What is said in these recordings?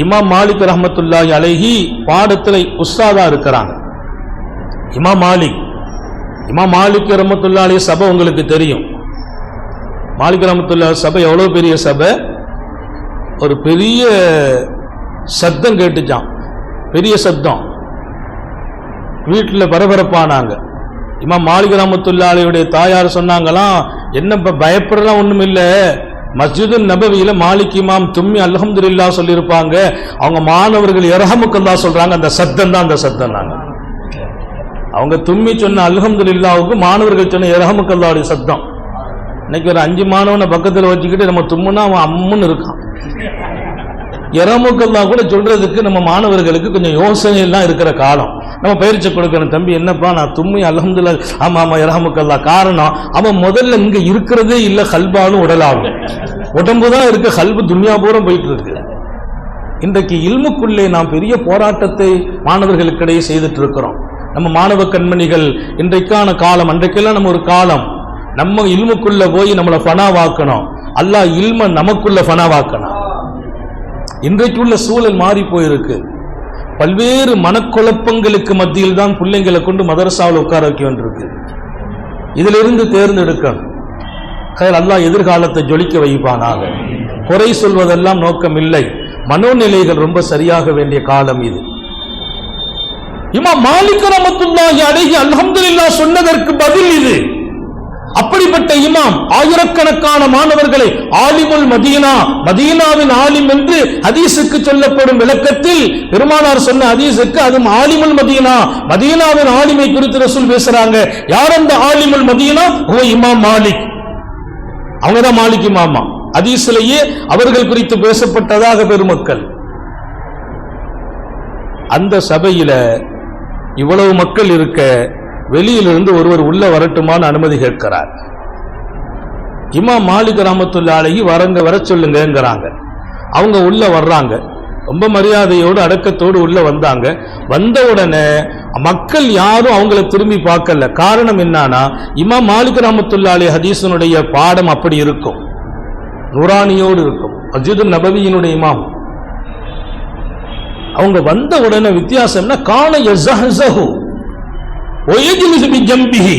இமாம் மாலிக் ரஹ்மத்துல்லாஹி அலைஹி பாடத்தில் உஸ்தாதா இருக்கிறாங்க. இமாம் மாலிக் ரஹ்மத்துல்லாஹி அலைஹி சபை உங்களுக்கு தெரியும். மாலிக் ரஹ்மத்துல்லாஹி சபை எவ்வளவு பெரிய சபை. ஒரு பெரிய சத்தம் கேட்டுச்சான், பெரிய சத்தம். வீட்டில் பரபரப்பானாங்க. இமாம் மாலிக் ரஹ்மத்துல்லாஹி அலைஹியுடைய தாயார் சொன்னாங்களாம், என்ன பயப்படலாம் ஒண்ணும் இல்லை, மஸ்ஜிது நபவியில மாலிக் இமாம் தும்மி அல்ஹம்துலில்லாஹ் சொல்லியிருப்பாங்க, அவங்க மாணவர்கள் யர்ஹமுக்கல்லாஹ் சொல்றாங்க, அந்த சத்தம் தான் அந்த சத்தம். நாங்க அவங்க தும்மி சொன்ன அல்ஹம்துலில்லாஹ்வுக்கு மாணவர்கள் சொன்ன யர்ஹமுக்கல்லாஹ்வுடைய சத்தம். இன்னைக்கு ஒரு 5 மாணவனை பக்கத்தில் வச்சுக்கிட்டு நம்ம தும்முனா அவன் அம்முன்னு இருக்கான். யர்ஹமுக்கல்லாஹ் கூட சொல்றதுக்கு நம்ம மாணவர்களுக்கு கொஞ்சம் யோசனை எல்லாம் இருக்கிற காலம். நம்ம பயிற்சி கொடுக்கணும், தம்பி என்னப்பா நான் தும்மி அல்ஹம்துலில்லாஹ், ஆமா யர்ஹமுக்கல்லாஹ். காரணம் அவன் முதல்ல இங்க இருக்கிறதே இல்லை, கல்பாலும் உடலாகும். உடம்பு தான் இருக்கு, கல்பு துன்யா பூரம் போயிட்டு இருக்கு. இன்றைக்கு இல்முக்குள்ளே நாம் பெரிய போராட்டத்தை மாணவர்களுக்கிடையே செய்துட்டு இருக்கிறோம். நம்ம மாணவ கண்மணிகள் இன்றைக்கான காலம், அன்றைக்கெல்லாம் நம்ம ஒரு காலம், நம்ம இல்முக்குள்ள போய் நம்மளை ஃபனாவாக்கணும், அல்லாஹ் இல்ம நமக்குள்ள ஃபனாவாக்கணும். இன்றைக்குள்ள சூழல் மாறி போயிருக்கு. பல்வேறு மனக்குழப்பங்களுக்கு மத்தியில் தான் பிள்ளைங்களை கொண்டு மதரசாவில் உட்கார வைக்க வேண்டியிருக்கு. இதிலிருந்து தேர்ந்தெடுக்கணும். அல்லாஹ் எதிர்காலத்தை ஜொலிக்க வைப்பானாக. குறை சொல்வதெல்லாம் நோக்கம் இல்லை, மனோநிலைகள் ரொம்ப சரியாக வேண்டிய காலம் இது. இமாம் மாலிக் ரஹ்மத்துல்லாஹி அலைஹி அல்ஹம்துலில்லாஹ் சொன்னதற்கு பதில் இது. அப்படிப்பட்ட இமாம் ஆயிரக்கணக்கான மாணவர்களை ஆலிமுல் மதீனா, மதீனாவின் ஆலிம் என்று ஹதீஸுக்கு சொல்லப்படும் விளக்கத்தில் பெருமானார் சொன்ன ஹதீஸுக்கு அதுவும் ஆலிமுல் மதீனா, மதீனாவின் ஆலிமை குறித்து ரசூல் பேசுறாங்க. யார் அந்த ஆலிமுல் மதீனா? ஓ இமாம் மாலிக். அவங்கதான் மாலிக் இமாமா. ஹதீஸிலேயே அவர்கள் குறித்து பேசப்பட்டதாக பெருமக்கள். அந்த சபையில இவ்வளவு மக்கள் இருக்க வெளியிலிருந்து ஒருவர் உள்ள வரட்டுமான அனுமதி கேட்கிறார். இமாம் மாலிக் ரஹ்மத்துல்லாஹி அலைஹி வர சொல்லுங்கிறாங்க. அவங்க உள்ள வர்றாங்க. ரொம்ப மரியாதையோடு அடக்கத்தோடு உள்ள வந்தாங்க. வந்த உடனே மக்கள் யாரும் அவங்களை திரும்பி பார்க்கல. காரணம் என்னன்னா, இமாம் மாலிக் ரஹ்மத்துல்லாஹி அலைஹி ஹதீஸினுடைய பாடம் அப்படி இருக்கும், நூரானியோடு இருக்கும். மஸ்ஜிது நபவியினுடைய இமாம். அவங்க வந்த உடனே வித்தியாசம்னா, கான யஸஹஸஹு வ யஜ்லிஸு பிஜம்பிஹி.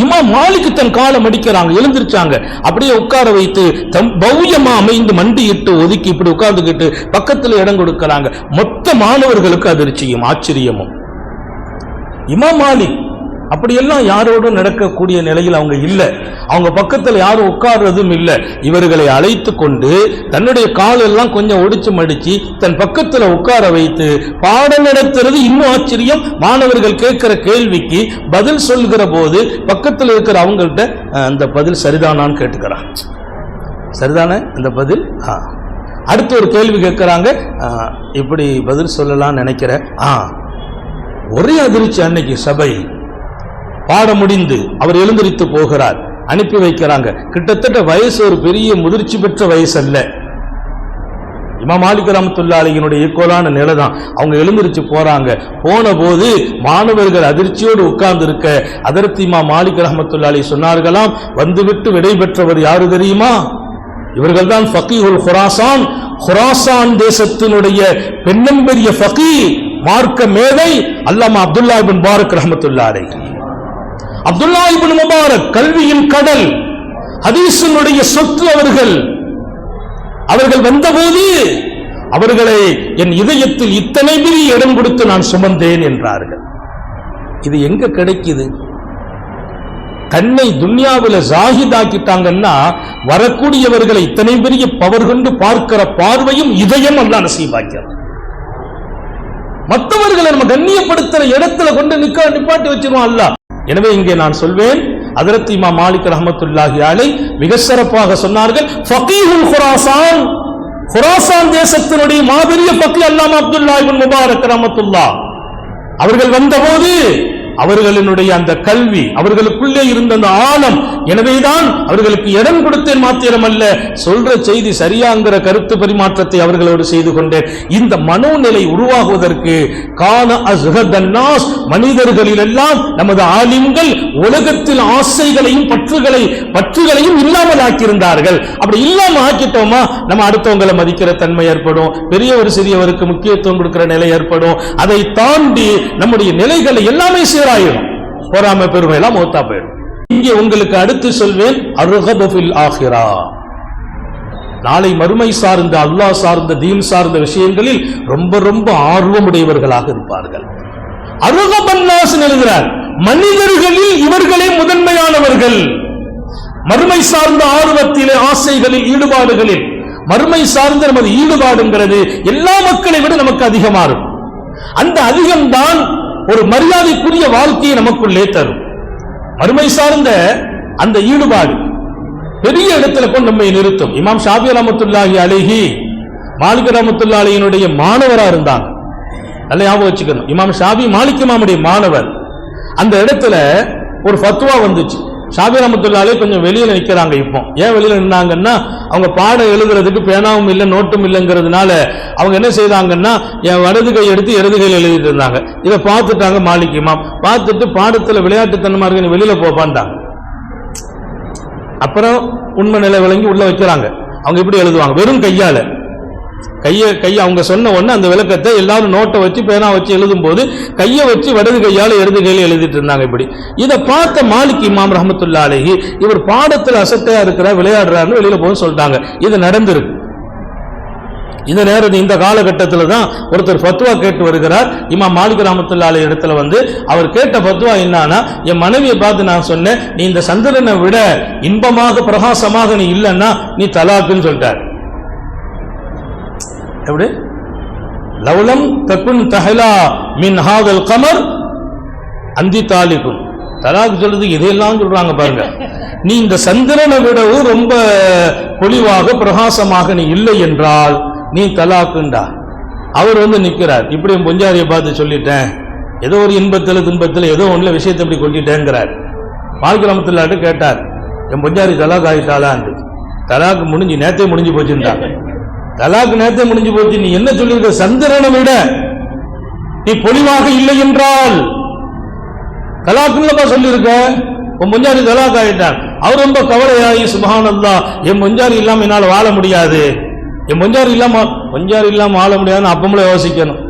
இமாம் மாலிக் தன் காலம் அடிக்கிறாங்க, எழுந்திருச்சாங்க. அப்படியே உட்கார வைத்து பௌயமா அமைந்து மண்டியிட்டு ஒதுக்கி இப்படி உட்கார்ந்துக்கிட்டு பக்கத்தில் இடம் கொடுக்கிறாங்க. மொத்த மாணவர்களுக்கு அதிர்ச்சியும் ஆச்சரியமும். இமாம் மாலிக் அப்படியெல்லாம் யாரோடும் நடக்கக்கூடிய நிலையில் அவங்க இல்லை. அவங்க பக்கத்தில் யாரும் உட்கார்றதும் இல்லை. இவர்களை அழைத்து கொண்டு தன்னுடைய காலெல்லாம் கொஞ்சம் ஒடிச்சு மடிச்சு தன் பக்கத்தில் உட்கார வைத்து பாடம் நடத்துறது இன்னும் ஆச்சரியம். மாணவர்கள் கேட்கிற கேள்விக்கு பதில் சொல்கிற போது பக்கத்தில் இருக்கிற அவங்கள்ட்ட அந்த பதில் சரிதானான்னு கேட்டுக்கிறான். சரிதானே அந்த பதில்? அடுத்து ஒரு கேள்வி கேட்கிறாங்க, இப்படி பதில் சொல்லலாம் நினைக்கிறேன். ஒரே அதிர்ச்சி. அன்னைக்கு சபை பாடம் முடிந்து அவர் எழுந்திரித்து போகிறார். அனுப்பி வைக்கிறாங்க. கிட்டத்தட்ட வயசு ஒரு பெரிய முதிர்ச்சி பெற்ற வயசு அல்ல. இமாம் மாலிக் ரஹ்மத்துல்லாஹி அலைஹினுடைய ஈக்குவலான நிலை தான். அவங்க எழுந்திருச்சு போறாங்க. போன போது மாணவர்கள் அதிர்ச்சியோடு உட்கார்ந்து இருக்க அதற்கு இமாம் மாலிக் ரஹ்மத்துல்லாஹி அலைஹி சொன்னார்களாம், வந்துவிட்டு விடை பெற்றவர் யாரு தெரியுமா? இவர்கள் தான் ஃபகீஹுல் குராசான், குராசான் தேசத்தினுடைய பெண்ணம்பெரிய ஃபகீஹ், மார்க்க மேதை அல்லாமா அப்துல்லா இப்னு முபாரக் ரஹ்மத்துல்லாஹி அலைஹி. அப்துல்லா இப்னு முபாரக் கல்வியின் கடல், ஹதீஸினுடைய சொத்து. அவர்கள் வந்தபோது அவர்களை என் இதயத்தில் இத்தனை பெரிய இடம் கொடுத்து நான் சுமந்தேன் என்றார்கள். இது எங்க கிடைக்குது? தன்னை துன்யாவில் ஜாஹிதாக்கிட்டாங்கன்னா வரக்கூடியவர்களை இத்தனை பெரிய பவர் கொண்டு பார்க்கிற பார்வையும் இதயம் அல்லாஹ் நசீபாக்கிறார். மற்றவர்களை நம்ம கண்ணியப்படுத்துற இடத்துல கொண்டு நிப்பாட்டி வச்சிருவோம் அல்லாஹ். எனவே இங்கே நான் சொல்வேன், ஹஜ்ரத் இமாம் மாலிக் ரஹ்மத்துல்லாஹி அலைஹி மிக சிறப்பாக சொன்னார்கள், ஃபகீஹுல் குராசான், குராசான் தேசத்தினுடைய மாபெரிய ஃபகீஹ் அல்லாமா அப்துல்லா இப்னு முபாரக் ரஹ்மத்துல்லாஹ் அவர்கள் வந்தபோது அவர்களினுடைய அந்த கல்வி, அவர்களுக்குள்ளே இருந்த அந்த ஆழம். எனவேதான் அவர்களுக்கு இடம் கொடுத்தேன் மாத்திரமல்ல, சொல்ற செய்தி சரியாங்கிற கருத்து பரிமாற்றத்தை அவர்களோடு செய்து கொண்டேன். இந்த மனோநிலை உருவாகுவதற்கு கான அஸ்ஹதன்னாஸ், மனிதர்களிலெல்லாம் நமது ஆலிம்கள் உலகத்தில் ஆசைகளையும் பற்றுகளையும் இல்லாமல் ஆக்கியிருந்தார்கள். அப்படி இல்லாம ஆக்கிட்டோமா, நம்ம அடுத்தவங்களை மதிக்கிற தன்மை ஏற்படும், பெரியவர் சிறியவருக்கு முக்கியத்துவம் கொடுக்கிற நிலை ஏற்படும். அதை தாண்டி நம்முடைய நிலைகளை எல்லாமே சீராயிடும், பொறாமை பெருமை எல்லாம் மௌத்தா போயிடும். இங்கே உங்களுக்கு அடுத்து சொல்வேன், அர்கபு ஃபில் ஆகிரா, நாளை மறுமை சார்ந்த, அல்லாஹ் சார்ந்த, தீன் சார்ந்த விஷயங்களில் ரொம்ப ரொம்ப ஆர்வமுடையவர்களாக இருப்பார்கள். அர்கபன்னாஸ் எழுதுகிறார், மனிதர்களில் இவர்களே முதன்மையானவர்கள். மறுமை சார்ந்த ஆர்வத்திலே, ஆசைகளில், ஈடுபாடுகளில், மறுமை சார்ந்த நமது ஈடுபாடுங்கிறது எல்லா மக்களை விட நமக்கு அதிகமாகும். அந்த அதிகம்தான் ஒரு மரியாதைக்குரிய வாழ்க்கையை நமக்குள்ளே தரும். மறுமை சார்ந்த அந்த ஈடுபாடு பெரிய இடத்துல கொண்டு நம்மை நிறுத்தும். இமாம் ஷாஃபி ரஹ்மத்துல்லாஹி அலைஹி மாலிக் ரஹ்மத்துல்லாஹி அலைஹினுடைய மாணவரா இருந்தாங்க. நல்ல ஞாபகம் வச்சுக்கணும், இமாம் ஷாஃபி மாலிக் இமாமுடைய மாணவர். அந்த இடத்துல ஒரு ஃபத்வா வந்துச்சு. ஷாஃபி ரஹ்மத்துல்லாஹி அலைஹி கொஞ்சம் வெளியில நிக்கிறாங்க. இப்போ ஏன் வெளியில நின்னாங்கன்னா, அவங்க பாடம் எழுதுறதுக்கு பேனாவும் இல்லை நோட்டும் இல்லைங்கிறதுனால அவங்க என்ன செய்தாங்கன்னா, என் வலது கை எடுத்து இடது கையில் எழுதிட்டு இருந்தாங்க. இதை பார்த்துட்டாங்க மாலிக் இமாம். பார்த்துட்டு பாடத்துல விளையாட்டுத்தனமா இருக்கு, நீ வெளியில போப்பான்ட்டாங்க. அப்புறம் உண்மை நிலை விளங்கி உள்ள வைக்கிறாங்க. அவங்க இப்படி எழுதுவாங்க, வெறும் கையால. கையை அவங்க சொன்ன உடனே அந்த விளக்கத்தை எல்லாரும் நோட்டை வச்சு பேனா வச்சு எழுதும் போது கையை வச்சு வலது கையால இடது கையில எழுதிட்டு இருந்தாங்க. இப்படி இதை பார்த்த மாலிக் இமாம் ரஹ்மத்துல்லாஹி அலைஹி, இவர் பாடத்தில் அசட்டையா இருக்கிறார், விளையாடுறாருன்னு வெளியில போக சொல்லிட்டாங்க. இது நடந்திருக்கு. இந்த நேரத்தில் இந்த காலகட்டத்தில் தான் ஒருத்தர் ஃபத்வா கேட்டு வருகிறார். இமாம் மாலிக் ரஹ்மத்துல்லாஹி அலைஹி இடத்துல வந்து அவர் கேட்ட ஃபத்வா என்னன்னா, என் மனைவியை பார்த்து நான் சொன்னேன், நீ இந்த சந்திரனை விட இன்பமாக பிரகாசமாக நீ இல்லைன்னா நீ தலாக்குன்னு சொல்லிட்டார். எப்படி? லவ்லம் தகுன் தஹலா மின் ஹாதல் கமர் அந்தி தாலிகுன். தலாக் சொல்றது இதையெல்லாம் சொல்றாங்க பாருங்க. நீ இந்த சந்திரனை விடவும் ரொம்ப பொலிவாக பிரகாசமாக நீ இல்லை என்றால் நீ தலாக்குண்டா. அவர் வந்து நிற்கிறார், இப்படி பொஞ்சாரியை பார்த்து சொல்லிட்டேன், ஏதோ ஒரு இன்பத்தில் துன்பத்தில் ஏதோ ஒன்றுல விஷயத்தை இப்படி கொட்டிட்டேங்கிறார். மாலிக் ரஹ்மத்துல்லாஹி கேட்டார், என் பொஞ்சாரி தலாக் ஆகிட்டாளான்னு. தலாக்கு முடிஞ்சு நேத்தே முடிஞ்சு போச்சுட்டாங்க. தலாக்கு நேரத்தை முடிஞ்சு போச்சு, நீ என்ன சொல்லிருக்க, சந்திரனை விட நீ பொலிவாக இல்லை என்றால் தலாக்குல்லப்பா சொல்லிருக்க. உன் பொஞ்சாரி தலாக் ஆயிட்டான். அவர் ரொம்ப கவலையாகி, சுப்ஹானல்லாஹ், என் பொஞ்சாரி இல்லாம என்னால் வாழ முடியாது, என் பொஞ்சாரி இல்லாம வாழ முடியாதுன்னு அப்பமும் யோசிக்கணும்.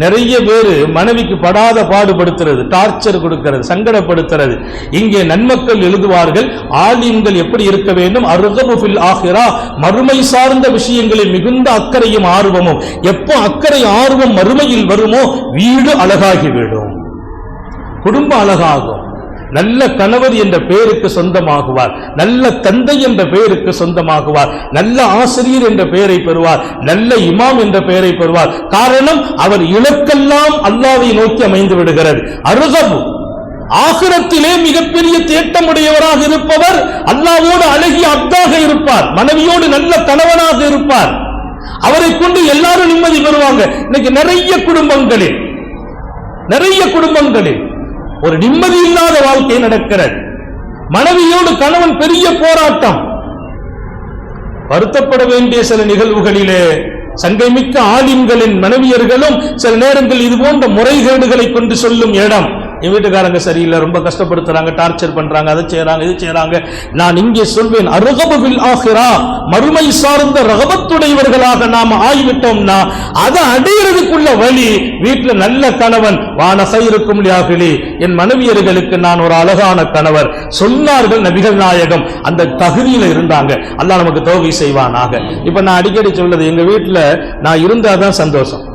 நிறைய பேர் மனைவிக்கு படாத பாடுபடுத்துறது, டார்ச்சர் கொடுக்கிறது, சங்கடப்படுத்துறது. இங்கே நன்மக்கள் எழுதுவார்கள், ஆலிம்கள் எப்படி இருக்க வேண்டும், அர்கபு ஃபில் ஆகிரா, மறுமை சார்ந்த விஷயங்களில் மிகுந்த அக்கறையும் ஆர்வமும். எப்போ அக்கறை ஆர்வம் மறுமையில் வருமோ வீடு அழகாகிவிடும், குடும்பம் அழகாகும், நல்ல கணவர் என்ற பெயருக்கு சொந்தமாகுவார், நல்ல தந்தை என்ற பெயருக்கு சொந்தமாகுவார், நல்ல ஆசிரியர் என்ற பெயரை பெறுவார், நல்ல இமாம் என்ற பெயரை பெறுவார். காரணம், அவர் இலக்கெல்லாம் அல்லாஹ்வை நோக்கி அமைந்து விடுகிறது. அர்கபு, ஆகிரத்திலே மிகப்பெரிய தேட்டமுடையவராக இருப்பவர் அல்லாஹ்வோடு அழகிய அப்தாக இருப்பார், மனைவியோடு நல்ல கணவனாக இருப்பார். அவரை கொண்டு எல்லாரும் நிம்மதி பெறுவாங்க. இன்னைக்கு நிறைய குடும்பங்களில் ஒரு நிம்மதி இல்லாத வாழ்க்கை நடக்கிறது. மனைவியோடு கணவன் பெரிய போராட்டம். வருத்தப்பட வேண்டிய சில நிகழ்வுகளிலே சங்கைமிக்க ஆலிம்களின் மனைவியர்களும் சில நேரங்கள் இது போன்ற முறைகேடுகளை கொண்டு சொல்லும் இடம். என் வீட்டுக்காரங்க சரியில்லை, ரொம்ப கஷ்டப்படுத்துறாங்க, டார்ச்சர் பண்றாங்க, அதை செய்யறாங்க, இது செய்யறாங்க. நான் இங்கே சொல்வேன், அர்கபு ஃபில் ஆகிரா, மறுமை சார்ந்த ரகபத்துடையவர்களாக நாம் ஆகிவிட்டோம்னா அதை அடையிறதுக்குள்ள வழி, வீட்டில் நல்ல கணவன், வான கைருக்கும் லியாஹிலி, என் மனைவியர்களுக்கு நான் ஒரு அழகான கணவர் சொன்னார்கள் நபிகள் நாயகம். அந்த தகுதியில இருந்தாங்க. அல்லாஹ் நமக்கு தௌஃபீக் செய்வானாக. இப்ப நான் அடிக்கடி சொல்றது, எங்க வீட்டுல நான் இருந்தாதான் சந்தோஷம்.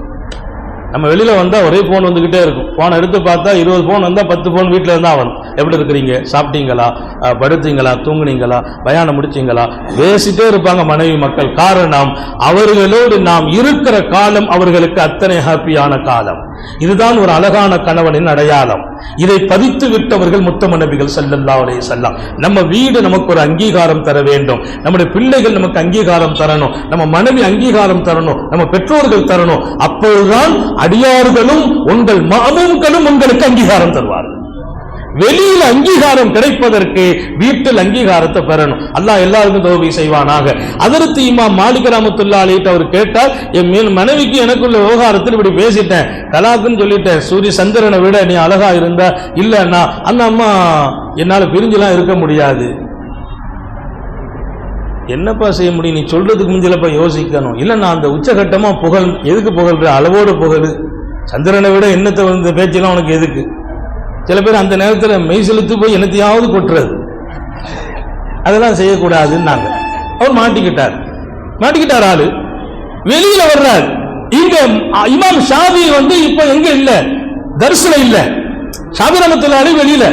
நம்ம வெளியில வந்தா ஒரே போன் வந்துகிட்டே இருக்கும். போன் எடுத்து பார்த்தா 20 போன் வந்தா 10 போன் வீட்டுல இருந்தா வரும். எப்படி இருக்கிறீங்க, சாப்பிட்டீங்களா, படுத்தீங்களா, தூங்குனீங்களா, பயானம் முடிச்சீங்களா, பேசிட்டே இருப்பாங்க மனைவி மக்கள். காரணம், அவர்களோடு நாம் இருக்கிற காலம் அவர்களுக்கு அத்தனை ஹாப்பியான காலம். இதுதான் ஒரு அழகான கணவனின் அடையாளம். இதை பதித்து விட்டவர்கள் முத்தம நபிகள் ஸல்லல்லாஹு அலைஹி வஸல்லம். நம்ம வீடு நமக்கு ஒரு அங்கீகாரம் தர வேண்டும், நம்முடைய பிள்ளைகள் நமக்கு அங்கீகாரம் தரணும், நம்ம மனைவி அங்கீகாரம் தரணும், நம்ம பெற்றோர்கள் தரணும். அப்பொழுதுதான் அடியார்களும் உங்கள் மாமூம்களும் உங்களுக்கு அங்கீகாரம் தருவார்கள். வெளியில் அங்கீகாரம் கிடைப்பதற்கு வீட்டில் அங்கீகாரத்தை பெறணும். அல்லாஹ் எல்லாருக்கும் தௌபீக் செய்வானாக. ஹஜ்ரத் இமாம் மாலிக் ரஹ்மத்துல்லாஹி அலைஹி அவர் கேட்டால், என் மனைவிக்கு எனக்குள்ள விவகாரத்தில் இப்படி பேசிட்டேன், தலாக்குன்னு சொல்லிட்டேன், சூரிய சந்திரனை விட நீ அழகா இருந்தா இல்லன்னா அந்த அம்மா என்னால பிரிஞ்சுலாம் இருக்க முடியாது. என்னப்பா செய்ய முடியும், நீ சொல்றதுக்கு முஞ்சலப்பா யோசிக்கணும். இல்ல நான் அந்த உச்சகட்டமா புகழ், எதுக்கு புகழ்ற, அளவோடு புகழ், சந்திரனை விட என்னத்தை வந்து பேச்செல்லாம் உனக்கு எதுக்கு? சில பேர் அந்த நேரத்தில் மெய் செலுத்து போய் என்னத்தையாவது கொட்டுறது, அதெல்லாம் செய்யக்கூடாதுன்னாங்க. அவர் மாட்டிக்கிட்டார் ஆளு. வெளியில வர்றார். இங்க இமாம் ஷாஃபி வந்து இப்ப எங்க இல்ல, தர்சுல இல்ல, ஷாஃபி ரஹ்மத்துல்லாஹி அலைஹி வெளியில.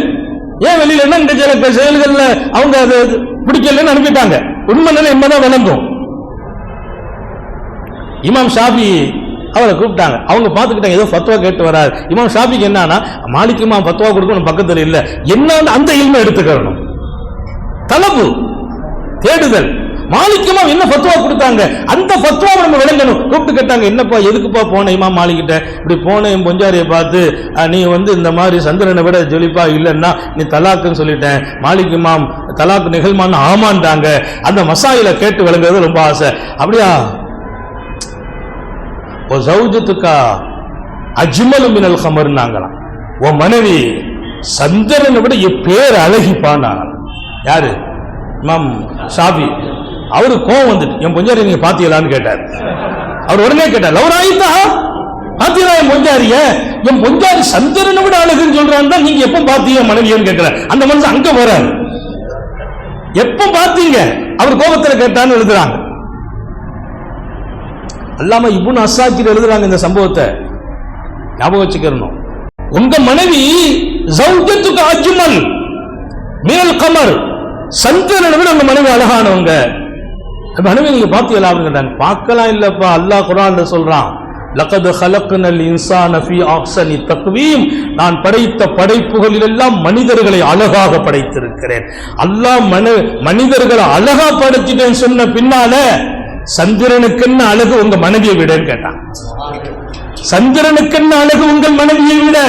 ஏன் வெளியில? இந்த சில செயல்கள்ல அவங்க அது பிடிக்கலன்னு அனுப்பிட்டாங்க. உண்மை என்னதான் விளங்கும். இமாம் ஷாஃபி அவரை கூப்பிட்டாங்க. அவங்க பார்த்துக்கிட்டாங்க, ஏதோ ஃபத்வா கேட்டு வராரு. இமாம் ஷாஃபிக்கு என்னன்னா, மாலிக் இமாம் ஃபத்வா கொடுக்கணும் பக்கத்தில் இல்ல, என்ன அந்த இல்மை எடுத்துக்கணும், தலபு தேடுதல். மாலிக் இமாம் என்ன ஃபத்வா கொடுத்தாங்க, அந்த ஃபத்வாவை நம்ம விளங்கணும். கூப்பிட்டு கேட்டாங்க, என்னப்பா எதுக்குப்பா போன இமாம் மாலிக்கிட்ட? இப்படி போன என் பொஞ்சாரியை பார்த்து, நீ வந்து இந்த மாதிரி சந்திரனை விட ஜொலிப்பா இல்லைன்னா நீ தலாக்குன்னு சொல்லிட்டேன். மாலிக் இமாம் தலாக்கு நிகழ்மான்னு ஆமான்றாங்க. அந்த மசாயில கேட்டு விளங்குறது ரொம்ப ஆசை. அப்படியா? அஜ்மலு மினல் கமர்னாங்களாம். உன் மனைவி சந்திரனை விட பேர் அழகிப்பான். யாரு? இமாம் ஷாஃபி. அவரு கோவம் வந்துட்டு, என் பொஞ்சாரி நீங்க பாத்தீங்களான்னு கேட்டார். அவர் உடனே கேட்டார், லவ்ராயித்தா பாத்தீங்களா என் பொஞ்சாரிய? என் பொஞ்சாரி சந்திரனை விட அழகுன்னு சொல்றான், நீங்க எப்ப பாத்தீங்க மனைவியன்னு கேட்கிற. அந்த மனுஷன் அங்க போறாரு, எப்ப பாத்தீங்க? அவர் கோபத்தில் கேட்டான்னு எழுதுறாங்க. அல்லாம இப்னு அஸ்ஸாக்கிர் எழுதுறாங்க இந்த சம்பவத்தை, ஞாபகம் வச்சுக்கணும். உங்க மனைவி ஜௌஜத்துக்கு அஜ்மல் மினல் கமர், சந்திரனை விட உங்க மனைவி அழகானவங்க. மனைவி நீங்க பாத்தீங்களா அப்படின்னு கேட்டாங்க. பார்க்கலாம் இல்லப்பா, அல்லாஹ் குர்ஆன்ல சொல்றான், லகத் ஹலக்னல் இன்சான ஃபீ அஹ்ஸனி தக்வீம், நான் படைத்த படைப்புகளில் எல்லாம் மனிதர்களை அழகாக படைத்திருக்கிறேன். அல்லாஹ் மனிதர்களை அழகா படைச்சிட்டேன்னு சொன்ன பின்னால சந்திரனுக்குன்னு அழகு உங்க மனைவியை விடன்னு கேட்டான். சந்திரனுக்குன்னு அழகு உங்கள் மனைவியை விட,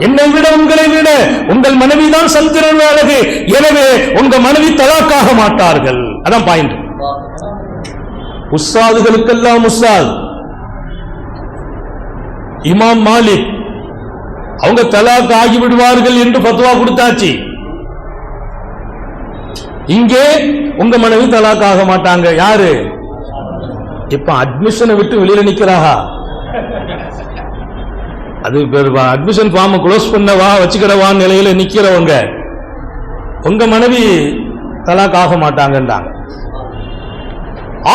என்னை விட, உங்களை விட உங்கள் மனைவிதான் சந்திரன் அழகு. எனவே உங்க மனைவி தலாக்காக மாட்டார்கள். அதான் பாயிண்ட். உஸ்தாதுகளுக்கெல்லாம் உஸ்தாத் இமாம் மாலிக் அவங்க தலாக் ஆகிவிடுவார்கள் என்று ஃபத்வா கொடுத்தாச்சு. இங்கே உங்க மனைவி தலாக் ஆக மாட்டாங்க. யாரு? இப்ப அட்மிஷனை விட்டு வெளியில நிக்கிறாஹா? அது அட்மிஷன் ஃபார்ம் க்ளோஸ் பண்ணவா வச்சுக்கிறவா நிலையில நிக்கிறவங்க உங்க மனைவி தலாக் ஆக மாட்டாங்கன்றாங்க.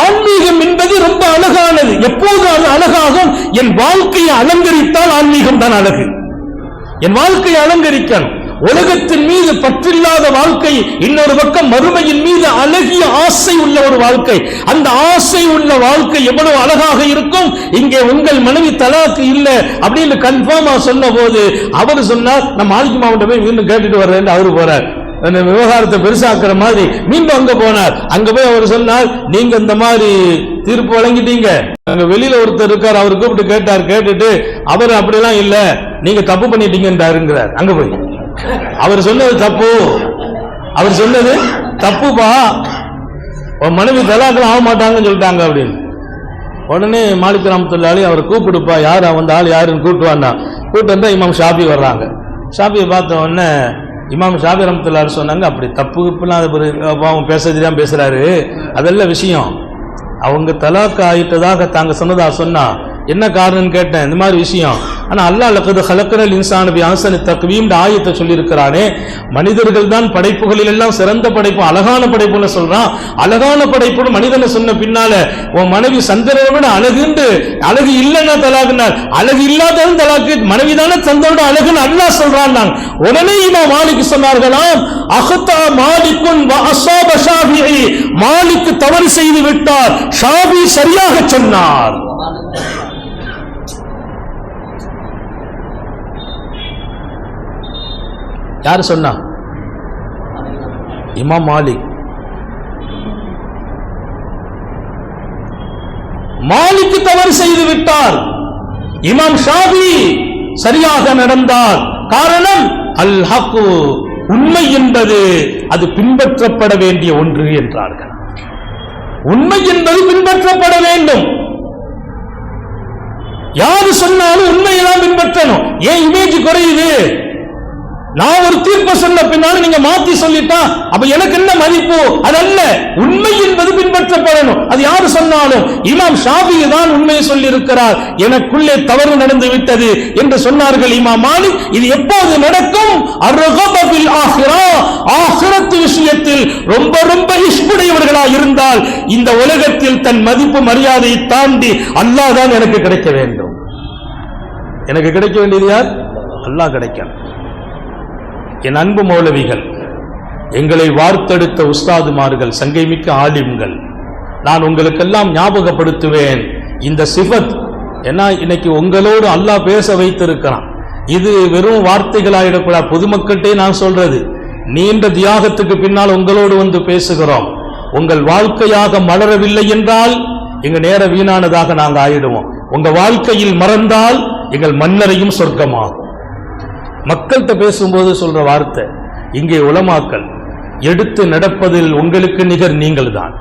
ஆன்மீகம் என்பது ரொம்ப அழகானது. எப்போது அது அழகாகும்? என் வாழ்க்கையை அலங்கரித்தால் ஆன்மீகம் தான் அழகு. என் வாழ்க்கையை அலங்கரிக்கணும். உலகத்தின் மீது பற்றில்லாத வாழ்க்கை, இன்னொரு பக்கம் மறுமையின் மீது அழகிய ஆசை உள்ள ஒரு வாழ்க்கை. அந்த ஆசை உள்ள வாழ்க்கை எவ்வளவு அழகாக இருக்கும். இங்கே உங்கள் மனைவி தலாக்கு இல்லை அப்படின்னு கன்ஃபார்மா சொன்ன போது அவர் சொன்னார், நான் மாலிக் மாவட்ட போய் மீண்டும் கேட்டுட்டு வர்றேன். அவரு போறார், விவகாரத்தை பெருசாக்குற மாதிரி மீண்டும் அங்க போனார். அங்க போய் அவர் சொன்னார், நீங்க இந்த மாதிரி தீர்ப்பு வழங்கிட்டீங்க. அங்க வெளியில ஒருத்தர் இருக்கார், அவர் கூப்பிட்டு கேட்டார். கேட்டுட்டு அவர் அப்படிலாம் இல்ல, நீங்க தப்பு பண்ணிட்டீங்கன்றாருங்கிறார். அங்க போய் அவர் சொன்னது தப்பு, அவர் சொன்னது தப்புப்பா, உன் மனைவி தலாக்கள் ஆக மாட்டாங்கன்னு சொல்லிட்டாங்க அப்படின்னு. உடனே மாலிக் ரஹ்மத்துல்லாஹி அலைஹி அவரை கூப்பிடுப்பா, யார் அந்த ஆள் யாருன்னு கூப்பிட்டு வந்தா இமாம் ஷாஃபி வர்றாங்க. ஷாஃபியை பார்த்த உடனே இமாம் ஷாஃபி ரஹ்மத்துல்லாஹி சொன்னாங்க, அப்படி தப்பு இப்பெல்லாம் பேசுறதுதான் பேசுறாரு, அதெல்லாம் விஷயம். அவங்க தலாக்கு ஆயிட்டதாக தாங்க சொன்னதா சொன்னா என்ன காரணம் கேட்டேன். இந்த மாதிரி விஷயம். ஆனா அல்லாஹ் லகத் ஹலக்னல் இன்சான ஃபீ அஹ்ஸனி தக்வீம் ஆயத்தை சொல்லி இருக்கிறானே, மனிதர்கள் தான் படைப்புகளில் எல்லாம் சிறந்த படைப்பு, அழகான படைப்புன்னு சொல்றான். அழகான படைப்புன்னு மனிதனை சொன்ன பின்னால உன் மனைவி சந்திரனை விட அழகுண்டு, அழகு இல்லைன்னா தலாக்குனார், அழகு இல்லாதவன் தலாக்கு, மனைவி தானே சந்திரனோட அழகுன்னு அல்லாஹ் சொல்றான். உடனே இமாம் மாலிக் சொன்னார்களாம், அஹ்தா மாலிக்குன் வ அஸாப ஷாஃபிஈ, மாலிக் தவறு செய்து விட்டார், ஷாஃபி சரியாக சொன்னார். யார் சொன்னா? இமாம் மாலிக். மாலிக் தவறு செய்து விட்டார், இமாம் ஷாஃபி சரியாக நடந்தார். காரணம் அல் ஹக், உண்மை என்பது அது பின்பற்றப்பட வேண்டிய ஒன்று என்றார்கள். உண்மை என்பது பின்பற்றப்பட வேண்டும். யாரு சொன்னாலும் உண்மையெல்லாம் பின்பற்றணும். ஏன் இமேஜ் குறையுது? நான் ஒரு தீர்ப்பை சொன்ன பின்னாலும் நீங்க மாத்தி சொல்லிட்டா அப்ப எனக்கு என்ன மதிப்பு? அதல்ல, உண்மை என்பது பின்பற்றப்படணும். அது யாரு சொன்னாலும். இமாம் ஷாஃபி தான் உண்மையை சொல்லி இருக்கிறார், எனக்குள்ளே தவறு நடந்து விட்டது என்று சொன்னார்கள் இமாம் மாலிக். இது எப்போது நடக்கும்? அர்கப பில் ஆஹிரா, ஆஹிரத்து விஷயத்தில் ரொம்ப ரொம்ப இஷ்குடையவர்களா இருந்தால் இந்த உலகத்தில் தன் மதிப்பு மரியாதையை தாண்டி அல்லாஹ் தான் எனக்கு கிடைக்க வேண்டும். எனக்கு கிடைக்க வேண்டியது யார்? அல்லாஹ் கிடைக்கணும். என் அன்பு மௌலவிகள், எங்களை வார்த்தெடுத்த உஸ்தாதுமார்கள், சங்கைமிக்க ஆலிம்கள், நான் உங்களுக்கெல்லாம் ஞாபகப்படுத்துவேன் இந்த சிஃபத். ஏன்னா இன்னைக்கு உங்களோடு அல்லாஹ் பேச வைத்திருக்கிறான். இது வெறும் வார்த்தைகளாயிடக்கூடாது. பொதுமக்கள்கிட்டே நான் சொல்றது, நீண்ட தியாகத்துக்கு பின்னால் உங்களோடு வந்து பேசுகிறோம். உங்கள் வாழ்க்கையாக மலரவில்லை என்றால் எங்க நேர வீணானதாக நாங்கள் ஆயிடுவோம். உங்க வாழ்க்கையில் மறந்தால் எங்கள் மன்னரையும் சொர்க்கமாகும். மக்கள்கிட்ட பேசும்போது சொல்ற வார்த்தை, இங்கே உலமாக்கள் எடுத்து நடப்பதில் உங்களுக்கு நிகர் நீங்கள் தான்.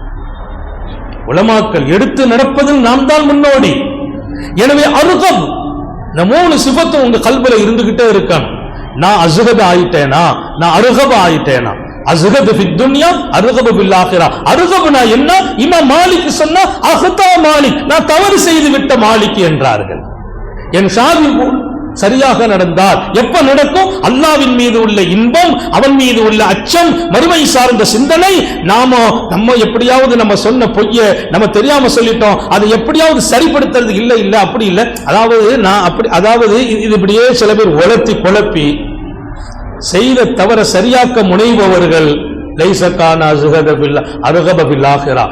உலமாக்கள் எடுத்து நடப்பதில் நாம் தான் முன்னோடி. எனவே அருகம், இந்த 3 சிஃபத்தும் உங்க கல்வில இருந்துகிட்டே இருக்கணும். நான் அஸ்கத் ஆயிட்டேனா, நான் அருகப ஆயிட்டேனா? அஸ்கத் ஃபித் துன்யா, அருகப ஃபில் ஆகிரா. அருகபனா என்ன? இமாம் மாலிக் சொன்னா அஹ்தா மாலிக், நான் தவறு செய்து விட்ட மாலிக் என்றார்கள். என் ஷாஃபி சரியாக நடந்தால் எப்ப நடக்கும்? அல்லாஹ்வின் மீது உள்ள இன்பம், அவன் மீது உள்ள அச்சம், மறுமை சார்ந்த சிந்தனை. நம்ம எப்படியாவது நம்ம சொன்ன பொய்ய நம்ம தெரியாம சொல்லிட்டோம், அதை எப்படியாவது சரிப்படுத்துறது இல்ல அப்படி இல்ல. அதாவது இது இப்படியே சில பேர் உலர்த்தி குழப்பி செய்த தவற சரியாக்க முனைபவர்கள்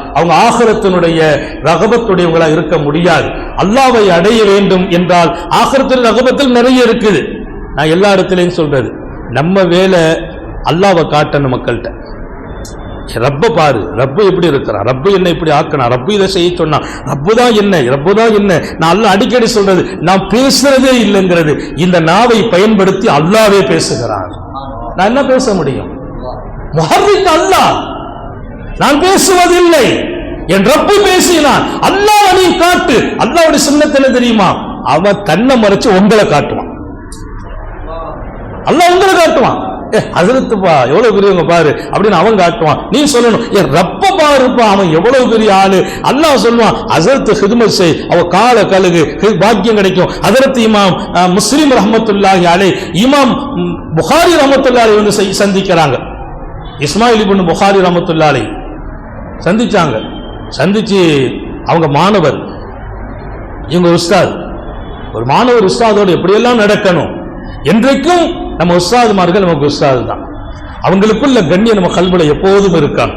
அவங்க ஆகிரத்தினுடைய ரகபத்துடையவங்களா இருக்க முடியாது. அல்லாஹ்வை அடைய வேண்டும் என்றால் ஆகிரத்தின் ரகபத்தில் நிறைய இருக்குது. நான் எல்லா இடத்திலையும் சொல்றது, நம்ம வேலை அல்லாஹ்வை காட்டணும் மக்கள்கிட்ட. ரப்ப பாரு, ரப்பு எப்படி இருக்கிறான், ரப்பு என்ன இப்படி ஆக்கணும், ரப்பு இதை செய்ய சொன்னா, ரப்பு தான் என்ன. நான் அல்லாஹ் அடிக்கடி சொல்றது, நான் பேசுறதே இல்லைங்கிறது. இந்த நாவை பயன்படுத்தி அல்லாஹ்வே பேசுகிறான். நான் என்ன பேச முடியும்? முஹர்ரிக் அல்லாஹ், நான் பேசுவதில்லை, என் ரப்பு பேசினான். அல்லாஹ் நீ காட்டு. அல்லாஹ்வுடைய சுன்னத் என்ன தெரியுமா? அவன் கண்ணை மறைச்சு உங்களை காட்டுவான். அல்லாஹ் உங்களை காட்டுவான். ஹஸரத்துப்பா எவ்வளவு பெரியவங்க பாரு அப்படின்னு அவன் காட்டுவான். நீ சொல்லணும், ரப்ப பாருப்பா அவன் எவ்வளவு பெரிய ஆளு. அல்லாஹ் சொல்லுவான், ஹஸரத் ஹிதுமத் செய், அவ கால கழுகு, பாக்கியம் கிடைக்கும். ஹஸரத் இமாம் முஸ்லிம் ரஹ்மத்துல்லாஹி அலைஹி, இமாம் புகாரி ரஹ்மத்துல்லாஹி அலைஹி வந்து சந்திக்கிறாங்க. இஸ்மாயில் இப்னு புகாரி ரஹ்மத்துல்லாஹி அலைஹி சந்திச்சு அவங்க மாணவர், இவங்க உஸ்தாத், ஒரு மாணவர் உஸ்தாதோடு எப்படியெல்லாம் நடக்கணும். என்றைக்கும் நம்ம உஸ்தாதுமார்கள் நமக்கு உஸ்தாது தான். அவங்களுக்குள்ள கண்ணியம் நம்ம கல்வில எப்போதும் இருக்காங்க.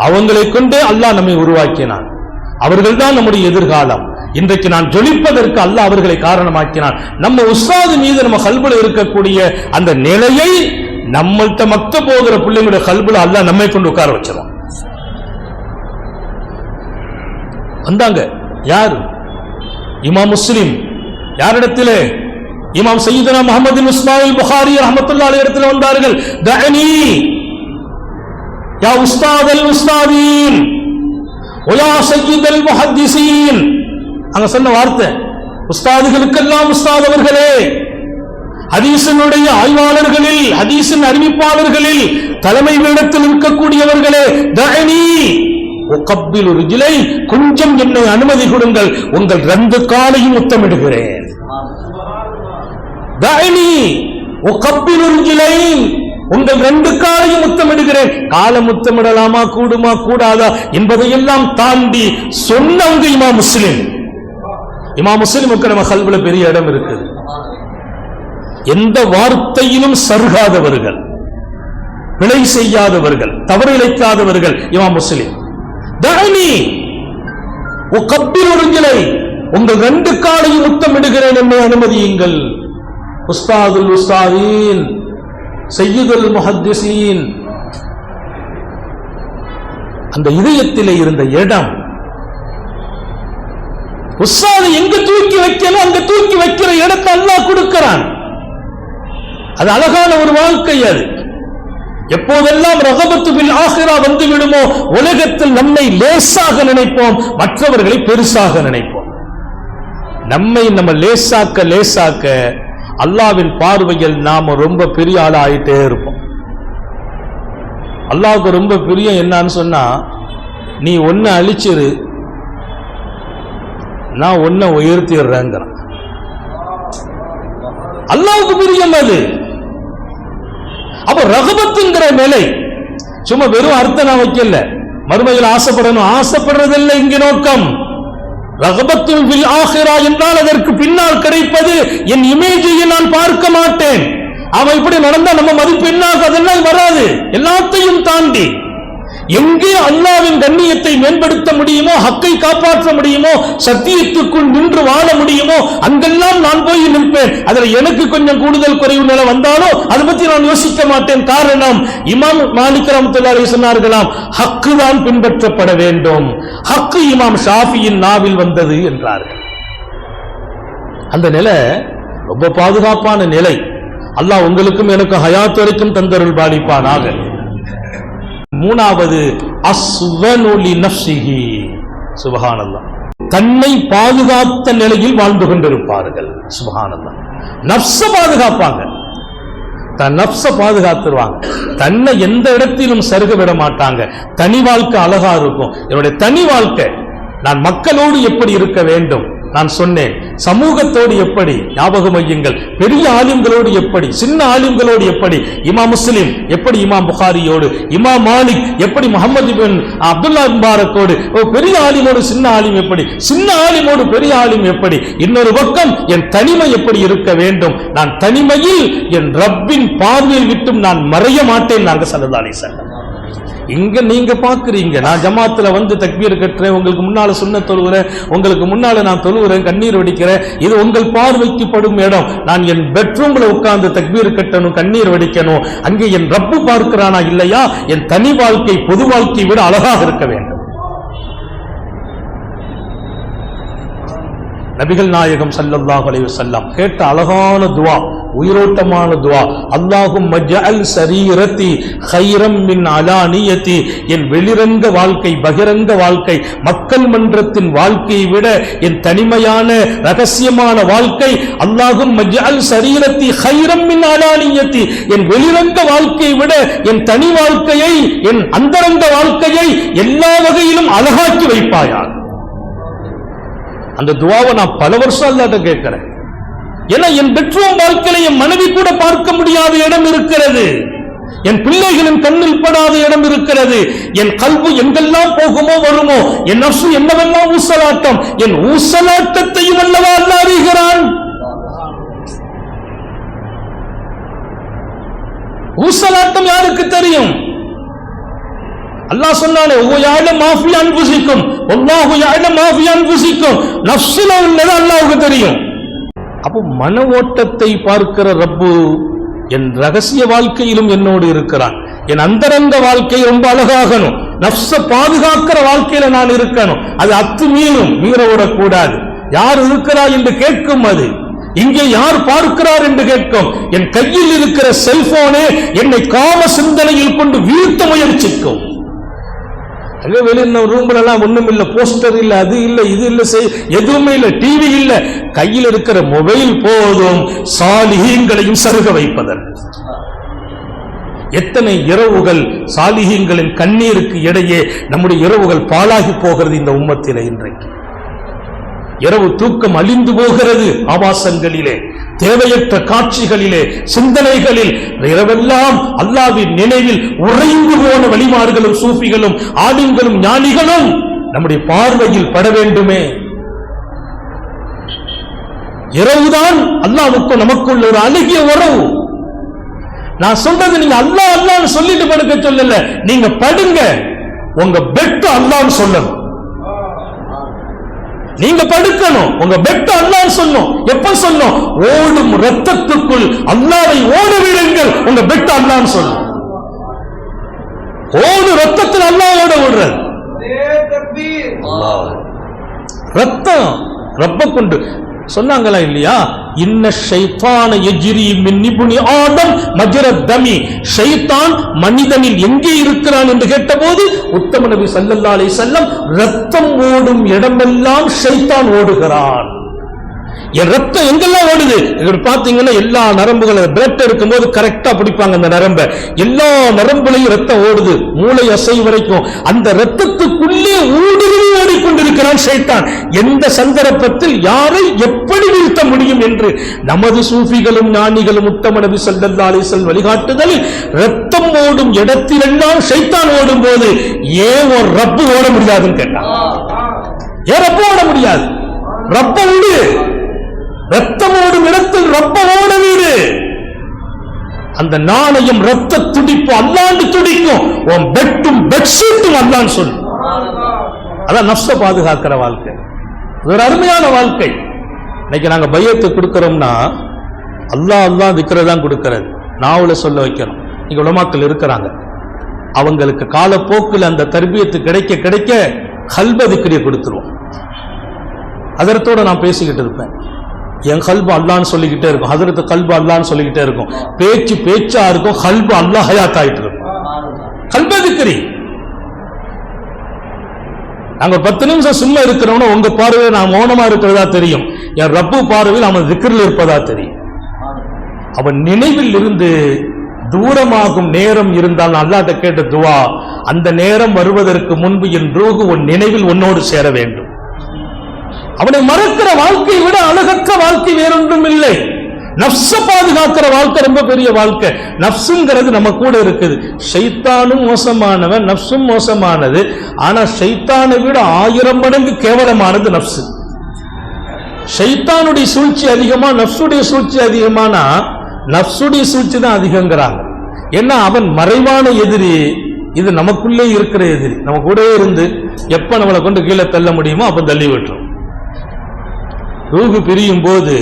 அவங்களை கொண்டே அல்லாஹ் நம்மை உருவாக்கினான். அவர்கள் தான் நம்முடைய எதிர்காலம். இன்றைக்கு நான் ஜொலிப்பதற்கு அல்லாஹ் அவர்களை காரணமாக்கினான். நம்ம உஸ்தாது மீது நம்ம கல்வில இருக்கக்கூடிய அந்த நிலையை நம்மள்கிட்ட மக்க போகிற பிள்ளைங்களுடைய கல்வில அல்லாஹ் நம்மை கொண்டு உட்கார வச்சிருவான். வந்தாங்க யார்? இமாம் முஸ்லிம் யாரிடத்திலே? இமாம் சையதுனா முஹம்மது பின் இஸ்மாயில் புகாரி ரஹ்மத்துல்லாஹி அலைஹி இடத்துல வந்தார்கள். தஅனி யா உஸ்தாதல் உஸ்தாதீன் வ யா சய்யிதல் முஹத்திஸீன். அங்க சொன்ன வார்த்தை, உஸ்தாதுகளுக்கெல்லாம் உஸ்தாத் அவர்களே, ஹதீஸினுடைய ஆய்வாளர்களில், ஹதீஸின் அறிவிப்பாளர்களில் தலைமை வேடத்தில் இருக்கக்கூடியவர்களே, தஅனி உகப்பிலு ரிஜ்லை, கொஞ்சம் என்னை அனுமதி கொடுங்கள், உங்கள் 2 காலையும் முத்தமிடுகிறேன். தஅனி உகப்பிலு ரிஜ்லை, உங்கள் 2 காலையும் முத்தமிடுகிறேன். கால முத்தமிடலாமா, கூடுமா கூடாதா என்பதையெல்லாம் தாண்டி சொன்னவங்க இமாம் முஸ்லிம். இமாம் முஸ்லிமுக்கு நம்ம கல்வில பெரிய இடம் இருக்குது. எந்த வார்த்தையிலும் சருகாதவர்கள், பிழை செய்யாதவர்கள், தவறு இழைக்காதவர்கள் இமாம் முஸ்லிம். தஅனி உகப்பிலு ரிஜ்லை, உங்கள் 2 காலையும் முத்தமிடுகிறேன், என்னை அனுமதியுங்கள். உஸ்தாதுல் உஸ்தாதீன் சய்யிதுல் முஹத்திஸீன். அந்த இதயத்திலே இருந்த இடம், உஸ்தாது எங்க தூக்கி வைக்கணும் அங்க தூக்கி வைக்கிற இடத்தை அல்லாஹ் கொடுக்கிறான். அது அழகான ஒரு வாழ்க்கை. அது எப்போதெல்லாம் ரகபத்து பில் ஆகிரா வந்து விடுமோ உலகத்தில் நம்மை லேசாக நினைப்போம், மற்றவர்களை பெருசாக நினைப்போம். நம்ம லேசாக்க லேசாக்க அல்லாஹ்வின் பார்வையில் நாம ரொம்ப பெரிய ஆளா ஆயிட்டே இருப்போம். அல்லாஹ்வுக்கு ரொம்ப பிரியம் என்னன்னு சொன்னா, நீ ஒன்ன அழிச்சிரு, நான் ஒன்ன உயர்த்திடுறேங்கிறான். அல்லாஹ்வுக்கு பிரியம் அது. அப்ப ரகபத்துங்கிற நிலை சும்மா வெறும் அர்த்தம் நான் வைக்கல, மறுமையில் ஆசைப்படணும், ஆசைப்படுறதில்லை இங்க நோக்கம். ரகபத்துல் பில் ஆகிரா என்றால் அதற்கு பின்னால் கிடைப்பது என் இமேஜை நான் பார்க்க மாட்டேன், அவன் இப்படி நடந்தா நம்ம மதிப்பு என்னாக, அதெல்லாம் வராது. எல்லாத்தையும் தாண்டி எங்கே அல்லாஹ்வின் கண்ணியத்தை மேம்படுத்த முடியுமோ, ஹக்கை காப்பாற்ற முடியுமோ, சத்தியத்துக்குள் நின்று வாழ முடியுமோ, அங்கெல்லாம் நான் போய் நிற்பேன். அதுல எனக்கு கொஞ்சம் கூடுதல் குறைவு நிலை வந்தாலும் அதை பத்தி நான் யோசிக்க மாட்டேன். காரணம், இமாம் மாலிக் ரஹ்மத்துல்லாஹி அலைஹி சொன்னார்களாம், ஹக்கு தான் பின்பற்றப்பட வேண்டும். ஹக்கு இமாம் ஷாஃபியின் நாவில் வந்தது என்றார்கள். அந்த நிலை ரொம்ப பாதுகாப்பான நிலை. அல்லாஹ் உங்களுக்கும் எனக்கு ஹயாத் வரைக்கும் தந்தருள் பாலிப்பானாக. மூணாவது, அஸ்வனு லி நஃப்ஸிஹி, சுப்ஹானல்லாஹ், தன்னை பாதுகாத்த நிலையில் வாழ்ந்து கொண்டிருப்பார்கள். சுப்ஹானல்லாஹ், நஃப்ஸ பாதுகாப்பாங்க, தன் நஃப்ஸ பாதுகாத்துருவாங்க, தன்னை எந்த இடத்திலும் சருக விட மாட்டாங்க. தனி வாழ்க்கை அழகா இருக்கும். என்னுடைய தனி வாழ்க்கை, நான் மக்களோடு எப்படி இருக்க வேண்டும், நான் சொன்னேன், சமூகத்தோடு எப்படி, ஞாபகம் வையுங்கள், பெரிய ஆலிம்களோடு எப்படி, சின்ன ஆலிம்களோடு எப்படி, இமாம் முஸ்லிம் எப்படி இமாம் புகாரியோடு, இமாம் மாலிக் எப்படி முஹம்மது பின் அப்துல்லா முபாரக்கோடு, பெரிய ஆலிமோடு சின்ன ஆலிம் எப்படி, சின்ன ஆலிமோடு பெரிய ஆலிம் எப்படி, இன்னொரு பக்கம் என் தனிமை எப்படி இருக்க வேண்டும், நான் தனிமையில் என் ரப்பின் பார்வையில் விட்டும் நான் மறைய மாட்டேன். நாங்க ஸல்லல்லாஹு அலைஹி வஸல்லம். இங்க நீங்க பாக்குறீங்க, நான் ஜமாத்துல வந்து தக்பீர் கட்டுறேன், உங்களுக்கு முன்னால சுன்னத் தொழுகிறேன், உங்களுக்கு முன்னால நான் தொழுகிறேன், கண்ணீர் வடிக்கிறேன், இது உங்கள் பார்வைக்கு படும் இடம். நான் என் பெட்ரூம்ல உட்கார்ந்து தக்பீர் கட்டணும், கண்ணீர் வடிக்கணும். அங்கே என் ரப்பு பார்க்கிறானா இல்லையா? என் தனி வாழ்க்கை பொது வாழ்க்கையை விட அழகாக இருக்க வேண்டும். நபிகள் நாயகம் ஸல்லல்லாஹு அலைஹி வஸல்லம் கேட்ட அழகான துஆ, உயிரோட்டமான துஆ, அல்லாஹும்ம ஜஅல் ஸரீரத்தி கைரம் மின் அலானியத்தி, என் வெளிரங்க வாழ்க்கை, பகிரங்க வாழ்க்கை, மக்கள் மன்றத்தின் வாழ்க்கையை விட என் தனிமையான ரகசியமான வாழ்க்கை, அல்லாஹும்ம ஜஅல் ஸரீரத்தி கைரம் மின் அலானியத்தி, என் வெளிரங்க வாழ்க்கையை விட என் தனி வாழ்க்கையை, என் அந்தரங்க வாழ்க்கையை எல்லா வகையிலும் அழகாக்கி வைப்பாயாக. அந்த துஆவை நான் பல வருஷம் அல்லாஹ்ட்ட கேட்கிறேன். ஏன்னா என் பெட்ரூம் வாழ்க்கையில என் மனைவி கூட பார்க்க முடியாத இடம் இருக்கிறது, என் பிள்ளைகளின் கண்ணில் படாத இடம் இருக்கிறது, என் கல்வி எங்கெல்லாம் போகுமோ வருமோ, என் நஃப்ஸ் என்னவெல்லாம் ஊசலாட்டம், என் ஊசலாட்டத்தையும் அல்லவா அல்லாஹ் அறிகிறான். ஊசலாட்டம் யாருக்கு தெரியும்? அல்லாஹ் சொன்னானே, ஓ யாலம் மாஃபி அன்ஃபுசிக்கும் வல்லாஹு யாலம் மாஃபி அன்ஃபுசிக்கும், நஃப்ஸில உள்ளது அல்லாஹ்வுக்கு தெரியும். அப்போ மன ஓட்டத்தை பார்க்கிற ரப்பு என் ரகசிய வாழ்க்கையிலும் என்னோடு இருக்கிறான். என் அந்தரங்க வாழ்க்கை ரொம்ப அழகாகணும், நஃப்ஸ பாதுகாக்கிற வாழ்க்கையில நான் இருக்கணும். அது அத்துமீறும், மீறவிடக்கூடாது. யார் இருக்கிறார் என்று கேட்கும், அது இங்கே யார் பார்க்கிறார் என்று கேட்கும். என் கையில் இருக்கிற செல்போனே என்னை காம சிந்தனையில் கொண்டு வீழ்த்த முயற்சிக்கும். வெளியில ரூம்ல எல்லாம் ஒண்ணும் இல்ல, போஸ்டர் இல்ல, அது இல்ல, இது இல்ல, எதுவுமே இல்ல, டிவி இல்ல, கையில் இருக்கிற மொபைல் போதும் சாலிஹீன்களையும் சருக வைப்பதற்கு. எத்தனை இரவுகள் சாலிஹீன்களின் கண்ணீருக்கு இடையே நம்முடைய இரவுகள் பாழாகி போகிறது இந்த உம்மத்திலே. இன்றைக்கு இரவு தூக்கம் அழிந்து போகிறது, ஆபாசங்களிலே, தேவையற்ற காட்சிகளிலே, சிந்தனைகளில். இரவெல்லாம் அல்லாஹ்வின் நினைவில் உறைந்து போன வழிமார்களும் சூஃபிகளும் ஆலிம்களும் ஞானிகளும் நம்முடைய பார்வையில் பட வேண்டுமே. இரவுதான் அல்லாஹ்வுக்கு நமக்குள்ள ஒரு அழகிய உறவு. நான் சொல்றது நீங்க அல்லாஹ் அல்லாஹ்னு சொல்லிட்டு படுக்க சொல்லல, நீங்க படுங்க, உங்க பெட் அல்லாஹ்னு சொல்லணும். நீங்க படுக்கணும், உங்க பெட் அல்லாஹ் சொன்னோம். எப்ப சொன்னோம்? ஓடும் ரத்தத்துக்குள் அல்லாஹ்வை ஓட விடுங்கள், உங்க பெட் அல்லாஹ் சொன்னோம். ஓடு ரத்தத்தில் அல்லாஹ் ஓட விடுறது. ரத்தம் ரப்ப கொண்டு சொன்னாங்களா இல்லையா? இன்ன ஷைத்தான யஜ்ரி மின் இப்னி ஆதம் மஜ்ரத் தமி. ஷைத்தான் மனிதனில் எங்கே இருக்கிறான் என்று கேட்டபோது உத்தம நபி ஸல்லல்லாஹு அலைஹி வஸல்லம், ரத்தம் ஓடும் இடமெல்லாம் ஷைத்தான் ஓடுகிறான். என் ரத்தம் எங்கெல்லாம் ஓடுது பாத்தீங்கன்னா எல்லா நரம்புகளும் பிளட் இருக்கும்போது கரெக்டா பிடிப்பாங்க அந்த நரம்பை, எல்லா நரம்புலையும் ரத்தம் ஓடுது, மூளை அசை வரைக்கும். அந்த ரத்தத்துக்குள்ளே ஊடுருவி ஓடிக்கொண்டிருக்கிறான் ஷைத்தான். எந்த சந்தர்ப்பத்தில் யாரை எப்படி வீழ்த்த முடியும் என்று நமது சூஃபிகளும் ஞானிகளும் உத்தம நபி ஸல்லல்லாஹு அலைஹி வஸல்லம் வழிகாட்டுதலில் ரத்தம் ஓடும் இடத்திலெல்லாம் ஷைத்தான் ஓடும் போது ஏன் ஒரு ரப்பு ஓட முடியாதுன்னு கேட்டான். ஏன் ரப்பு ஓட முடியாது? ரப்ப விடு, ரத்தம் ஓடும் இடத்தில் ரப்ப ஓட வீடு. அந்த நாணயம் ரத்த துடிப்பு அல்லாண்டு துடிக்கும். உன் பெட்டும் பெட்ஷீட்டும் அல்லான்னு சொல்லு. அதான் நஃப்ஸ பாதுகாக்கிற வாழ்க்கை, ஒரு அருமையான வாழ்க்கை. இன்னைக்கு நாங்க பையத்து கொடுக்கிறோம்னா அல்லாஹ் அல்லாஹ் திக்ரதான் கொடுக்கிறது, நாவல சொல்ல வைக்கணும். இங்க உலமாக்கள் இருக்கிறாங்க, அவங்களுக்கு காலப்போக்கில் அந்த தர்பியத்து கிடைக்க கிடைக்க கல்ப திக்ரிய கொடுத்துருவோம். அதரத்தோட நான் பேசிக்கிட்டு இருப்பேன், என் கல்பு அல்லான்னு சொல்லிக்கிட்டே இருக்கும், ஹதரத்து கல்பு அல்லான்னு சொல்லிக்கிட்டே இருக்கும், பேச்சு பேச்சா இருக்கும், கல்பு அல்லாஹ் ஹயாத் ஆயிட்டு இருக்கும். கல்ப திக்ரி. நாங்க 10 நிமிஷம் சும்மா இருக்கிறோம்னா உங்க பார்வையில் நான் மௌனமா இருக்கிறதா தெரியும், என் ரப்பு பார்வையில் அவன் திக்ரில் இருப்பதா தெரியும். அவன் நினைவில் இருந்து தூரமாகும் நேரம் இருந்தால் அல்லாஹ்ட்ட கேட்ட துவா, அந்த நேரம் வருவதற்கு முன்பு என் ரூஹு உன் நினைவில் உன்னோடு சேர வேண்டும். அவனை மறக்கிற வாழ்க்கையை விட அழகற்ற வாழ்க்கை வேறொன்றும் இல்லை. நஃப்ஸ பாதுகாக்கிற வாழ்க்கை ரொம்ப பெரிய வாழ்க்கை. நஃப்ஸுங்கிறது நம்ம கூட இருக்குது. ஷைத்தானும் மோசமானவன், நஃப்ஸும் மோசமானது. ஆனா ஷைத்தானை விட 1000 மடங்கு கேவலமானது நஃப்ஸ். ஷைத்தானுடைய சூழ்ச்சி அதிகமா, நஃப்ஸுடைய சூழ்ச்சி அதிகமானா நஃப்ஸுடைய சூழ்ச்சி தான் அதிகங்கிறாங்க. ஏன்னா அவன் மறைவான எதிரி, இது நமக்குள்ளே இருக்கிற எதிரி. நம்ம கூட இருந்து எப்ப நம்மளை கொண்டு கீழே தள்ள முடியுமோ அப்ப தள்ளி விட்டுரும். ரூஹு பிரியும் போது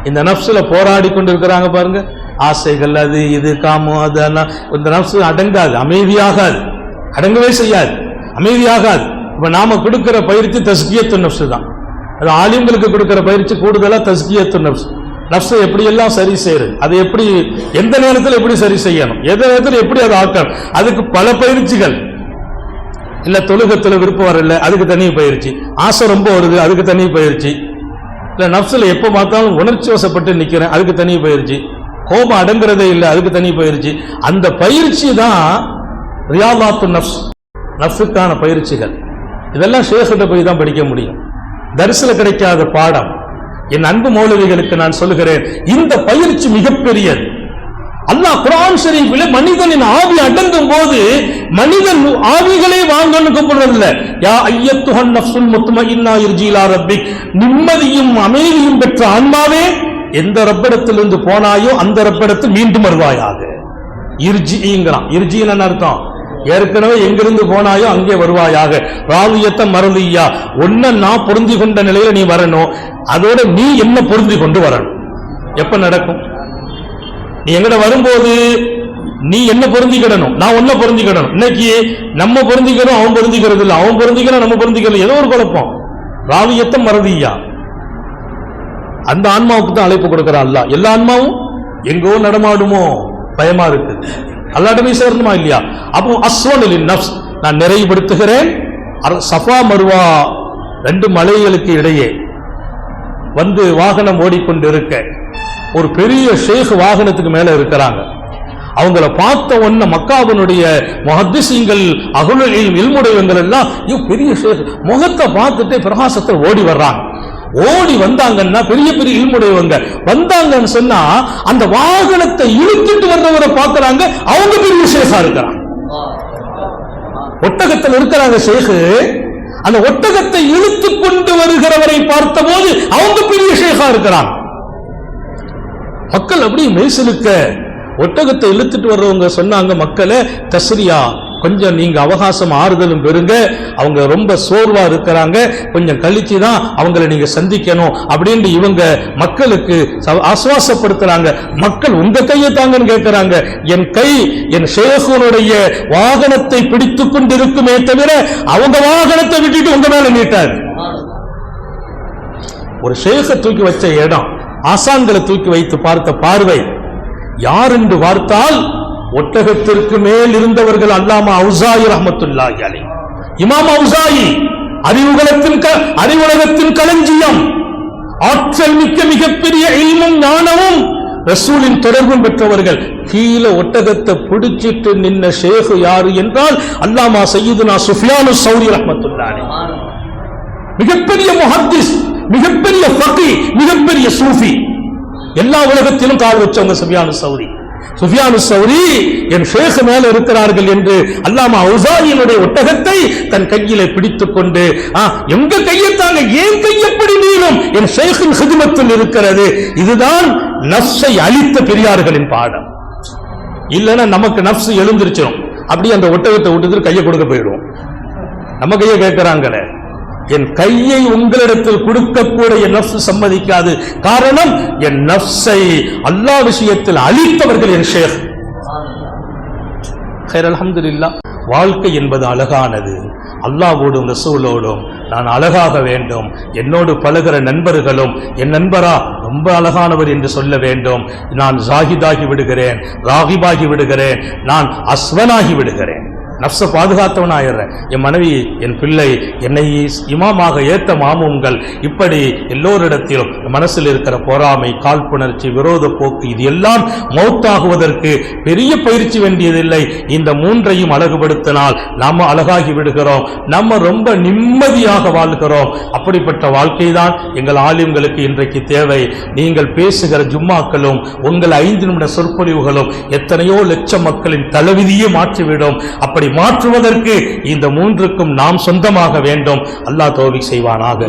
இந்த நஃப்ஸ்ல போராடி கொண்டு இருக்கிறாங்க பாருங்க, ஆசைகள், அது இது காமம், அது இந்த நஃப்ஸ் அடங்காது, அமைதியாகாது, அடங்கவே செய்யாது, அமைதியாகாது. இப்ப நாம கொடுக்கிற பயிற்சி தஸ்கியத்து நஃப்ஸ் தான். அது ஆலிம்களுக்கு கொடுக்கிற பயிற்சி கூடுதலா தஸ்கியத்து நஃப்ஸ். நஃப்ஸை எப்படி எல்லாம் சரி செய்யறது, அதை எப்படி எந்த நேரத்தில் எப்படி சரி செய்யணும், எந்த நேரத்தில் எப்படி அதை ஆக்கணும், அதுக்கு பல பயிற்சிகள். இல்ல தொழுகத்துல விருப்பம் வரல, அதுக்கு தனி பயிற்சி. ஆசை ரொம்ப வருது, அதுக்கு தனி பயிற்சி. இல்ல நஃப்ஸ்ல எப்ப பார்த்தாலும் உணர்ச்சி வசப்பட்டு நிக்கிறேன், அதுக்கு தனி பயிற்சி. கோபம் அடங்குறதே இல்லை, அதுக்கு தனி பயிற்சி. அந்த பயிற்சி தான் ரியாதாத்து நஃப்ஸ், நஃப்ஸுக்கான பயிற்சிகள். இதெல்லாம் ஷேக்கிட்ட போய் தான் படிக்க முடியும், தரிசில கிடைக்காத பாடம். என் அன்பு மௌலவிகளுக்கு நான் சொல்லுகிறேன், இந்த பயிற்சி மிகப்பெரியது. அல்லாஹ் குர்ஆன் ஷரீஃபிலே மனிதனின் ஆவி அடங்கும் போது மனிதன் ஆவிகளே வாங்கன்னு கூப்பிடுறதில்ல. யா அய்யத்துஹன் நஃப்ஸுல் முத்மஇன்னா இர்ஜி இலா ரப்பிக், நிம்மதியும் அமைதியும் பெற்ற ஆன்மாவே, எந்த ரப்பிடத்திலிருந்து போனாயோ அந்த ரப்பிடத்தில் மீண்டும் வருவாயாக. இர்ஜிங்கிறான். இர்ஜின்னு அர்த்தம், ஏற்கனவே எங்கிருந்து போனாயோ அங்கே வருவாயாக. ராவியத்த மறந்தியா, ஒன்ன நான் பொருந்தி கொண்ட நிலையில நீ வரணும், அதோட நீ என்ன பொருந்தி கொண்டு வரணும். எப்ப நடக்கும்? நீ எங்கட வரும்போது நீ என்ன பொருந்திக்கிடணும், நான் ஒன்ன பொருந்திக்கிடணும். இன்னைக்கு நம்ம பொருந்திக்கிறோம், அவன் பொருந்திக்கிறது இல்லை, அவன் பொருந்திக்கிறோம், நம்ம பொருந்திக்கிறது, ஏதோ ஒரு குழப்பம். ராவியத்த மறதியா, அந்த ஆன்மாவுக்கு தான் அழைப்பு கொடுக்கிறான் அல்லாஹ். எல்லா ஆன்மாவும் எங்கோ நடமாடுமோ பயமா இருக்கு, அல்லாஹ்ட்ட போய் சேரணுமா இல்லையா? அப்போ அஸ்வனின் நஃப்ஸ், நான் நிறைவுபடுத்துகிறேன். சஃபா மர்வா 2 மலைகளுக்கு இடையே வந்து வாகனம் ஓடிக்கொண்டிருக்க ஒரு பெரிய ஷேக் வாகனத்துக்கு மேல இருக்கிறாங்க. அவங்கள பார்த்த உடனே மக்காவினுடைய முஹத்திஸீன்கள், அஹ்லுல் இல்ம், இல்முடையவங்கள் எல்லாம் பெரிய ஷேக் முகத்தை பார்த்துட்டு பிரகாசத்தில் ஓடி வர்றாங்க. ஓடி வந்தாங்கன்னா பெரிய பெரிய இல்முடையவங்க வந்தாங்கன்னு சொன்னா அந்த வாகனத்தை இழுத்துட்டு வர்றவரை பார்க்கறாங்க, அவங்க பெரிய ஷேகா இருக்கிறாங்க. ஒட்டகத்தில் இருக்கிறாங்க ஷேகு, அந்த ஒட்டகத்தை இழுத்து கொண்டு வருகிறவரை பார்த்த போது அவங்க பெரிய ஷேகா இருக்கிறாங்க. மக்கள் அப்படியே மெய்சிலுக்க, ஒட்டகத்தை இழுத்துட்டு வர்றவங்க சொன்னாங்க, மக்களே தஸ்ரியா, கொஞ்சம் நீங்க அவகாசம் ஆறுதலும் பெறுங்க, அவங்க ரொம்ப சோர்வா இருக்கிறாங்க, கொஞ்சம் கழிச்சு தான் அவங்களை நீங்க சந்திக்கணும் அப்படின்னு இவங்க மக்களுக்கு ஆசுவாசப்படுத்துறாங்க. மக்கள் உங்க கையை தாங்கன்னு கேட்கிறாங்க. என் கை என் ஷேகுனுடைய வாகனத்தை பிடித்துக் கொண்டிருக்குமே தவிர அவங்க வாகனத்தை விட்டுட்டு உங்க மேல நீட்டாது. ஒரு ஷேக தூக்கி வச்ச இடம், ஆசான்களை தூக்கி வைத்து பார்த்த பார்வை யார் என்று பார்த்தால் ஒட்டகத்திற்கு மேல் இருந்தவர்கள் அல்லாமா அவுசாயி ரஹ்மத்துல்லாஹி அலைஹி. இமாம் அவுசாயி அறிவுலகத்தின் களஞ்சியம், ஆற்றல் மிக்க மிகப்பெரிய இல்மும் ஞானமும் ரசூலின் தொடர்பும் பெற்றவர்கள். கீழே ஒட்டகத்தை பிடிச்சிட்டு நின்ன ஷேக் யாரு என்றால் அல்லாமா சையதுனா சுஃபியானு சௌரி ரஹ்மத்துல்லாஹி அலைஹி. மிகப்பெரிய முஹத்திஸ், மிகப்பெரிய ஃபகீஹ், மிகப்பெரிய சூஃபி. எல்லா உலகத்திலும் கால் வச்சவங்க சுஃபியானு சௌரி என் ஷேக் மேல இருக்கிறார்கள் என்று அல்லாமா அவுசாயினுடைய ஒட்டகத்தை தன் கையிலே பிடித்துக் கொண்டு, எங்க கையத்தாங்க, ஏன் கையப்படி நீளும், என் ஷேக்கின் ஹிதுமத்தில் இருக்கிறது. இதுதான் நஃப்ஸை அழித்த பெரியார்களின் பாடம். இல்லைன்னா நமக்கு நஃப்ஸ் எழுந்திருச்சிடும், அப்படியே அந்த ஒட்டகத்தை விட்டு கையை கொடுக்க போயிடுவோம். நம்ம கையை கேட்கிறாங்களே, என் கையை உங்களிடத்தில் கொடுக்கக்கூட என் நஃப்ஸ் சம்மதிக்காது. காரணம், என் நஃப்ஸை அல்லாஹ் விஷயத்தில் அழித்தவர்கள் என் ஷேக். கைர் அல்ஹம்துலில்லாஹ். வாழ்க்கை என்பது அழகானது. அல்லாஹ்வோடும் ரசூலோடும் நான் அழகாக வேண்டும். என்னோடு பழகிற நண்பர்களும் என் நண்பரா ரொம்ப அழகானவர் என்று சொல்ல வேண்டும். நான் ஜாஹிதாகி விடுகிறேன், ராகிபாகி விடுகிறேன், நான் அஸ்வனாகி விடுகிறேன். நஃப்ஸை பாதுகாத்தவனாயிடுறேன். என் மனைவி, என் பிள்ளை, என்னை இமாமாக ஏத்த மாமூம்கள், இப்படி எல்லோரிடத்திலும் மனசில் இருக்கிற பொறாமை, காழ்ப்புணர்ச்சி, விரோத போக்கு, இது எல்லாம் மௌத்தாகுவதற்கு பெரிய பயிற்சி வேண்டியதில்லை. இந்த மூன்றையும் அழகுபடுத்தினால் நாம அழகாகி விடுகிறோம், நம்ம ரொம்ப நிம்மதியாக வாழ்கிறோம். அப்படிப்பட்ட வாழ்க்கை தான் எங்கள் ஆலிம்களுக்கு இன்றைக்கு தேவை. நீங்கள் பேசுகிற ஜும்மாக்களும் உங்கள் 5 நிமிட சொற்பொழிவுகளும் எத்தனையோ லட்சம் மக்களின் தலைவிதியை மாற்றிவிடும். அப்படி மாற்றுவதற்கு இந்த மூன்றுக்கும் நாம் சொந்தமாக வேண்டும். அல்லாஹ் தௌஃபீக் செய்வானாக.